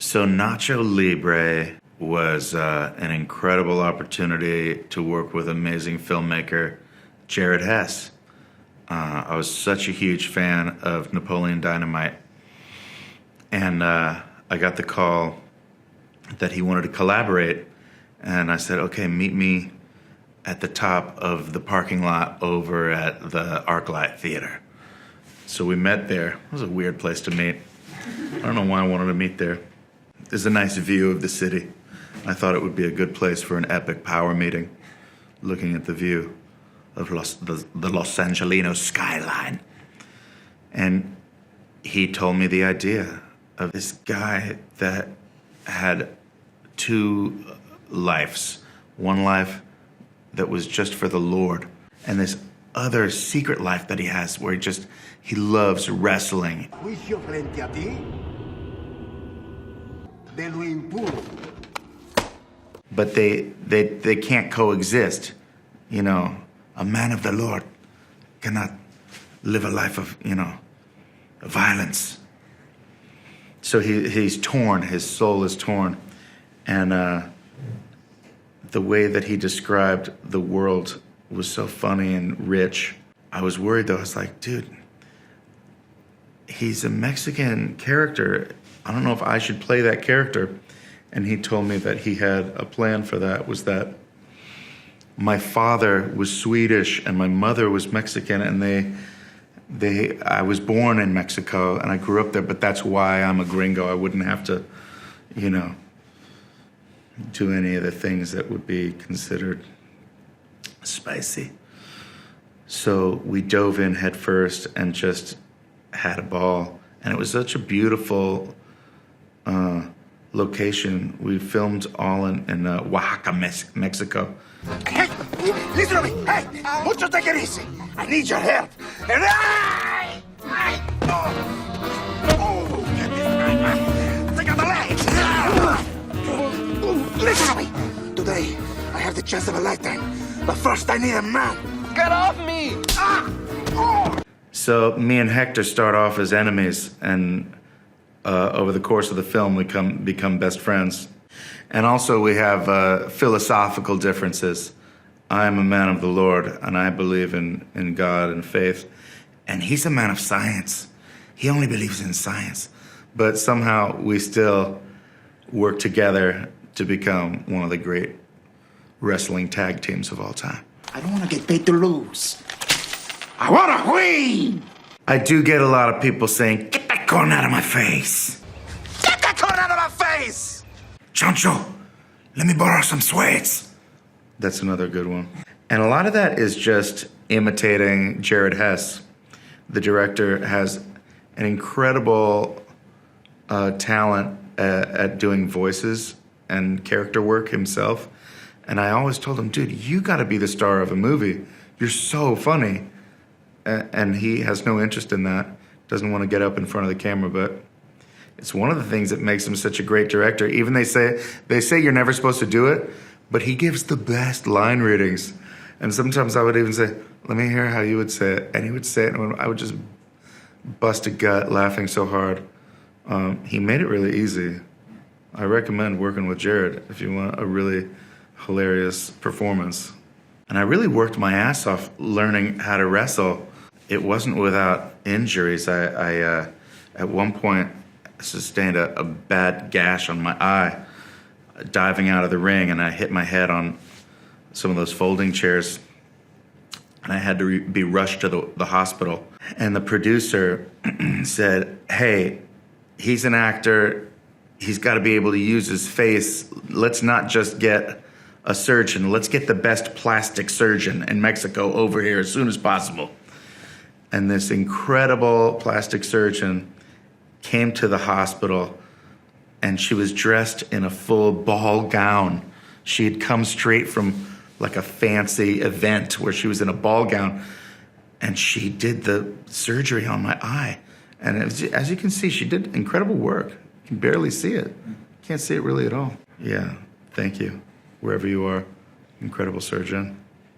So Nacho Libre was an incredible opportunity to work with amazing filmmaker Jared Hess. I was such a huge fan of Napoleon Dynamite, and I got the call that he wanted to collaborate, and I said, okay, meet me at the top of the parking lot over at the ArcLight Theater. So we met there. It was a weird place to meet. I don't know why I wanted to meet there. There's a nice view of the city. I thought it would be a good place for an epic power meeting, looking at the view of the Los Angelinos skyline. And he told me the idea of this guy that had two lives. One life that was just for the Lord, and this other secret life that he has where he loves wrestling. But they can't coexist. You know, a man of the Lord cannot live a life of, violence. So he's torn, his soul is torn. And the way that he described the world was so funny and rich. I was worried though, I was like, dude, he's a Mexican character. I don't know if I should play that character. And he told me that he had a plan for that, was that my father was Swedish and my mother was Mexican, and I was born in Mexico and I grew up there, but that's why I'm a gringo. I wouldn't have to, do any of the things that would be considered spicy. So we dove in head first and just had a ball. And it was such a beautiful location. We filmed all in Oaxaca, Mexico. Hey, listen to me. Hey, mucho take it easy. I need your help. And get this guy. Take out the legs. Listen to me. Today, I have the chance of a lifetime. But first, I need a man. Get off me. So me and Hector start off as enemies, and over the course of the film, we become best friends. And also we have philosophical differences. I'm a man of the Lord, and I believe in God and faith. And he's a man of science. He only believes in science. But somehow we still work together to become one of the great wrestling tag teams of all time. I don't want to get paid to lose. I want to win! I do get a lot of people saying, get that corn out of my face. Get that corn out of my face! Chancho, let me borrow some sweats. That's another good one. And a lot of that is just imitating Jared Hess. The director has an incredible talent at doing voices and character work himself. And I always told him, dude, you gotta be the star of a movie. You're so funny. And he has no interest in that. Doesn't want to get up in front of the camera, but it's one of the things that makes him such a great director. Even they say you're never supposed to do it, but he gives the best line readings. And sometimes I would even say, let me hear how you would say it. And he would say it, and I would just bust a gut laughing so hard. He made it really easy. I recommend working with Jared if you want a really hilarious performance. And I really worked my ass off learning how to wrestle. It wasn't without injuries. I at one point sustained a bad gash on my eye diving out of the ring, and I hit my head on some of those folding chairs, and I had to be rushed to the hospital. And the producer said, hey, he's an actor. He's got to be able to use his face. Let's not just get a surgeon. Let's get the best plastic surgeon in Mexico over here as soon as possible. And this incredible plastic surgeon came to the hospital, and she was dressed in a full ball gown. She had come straight from like a fancy event where she was in a ball gown, and she did the surgery on my eye. And as you can see, she did incredible work. You can barely see it. Can't see it really at all. Yeah, thank you. Wherever you are, incredible surgeon.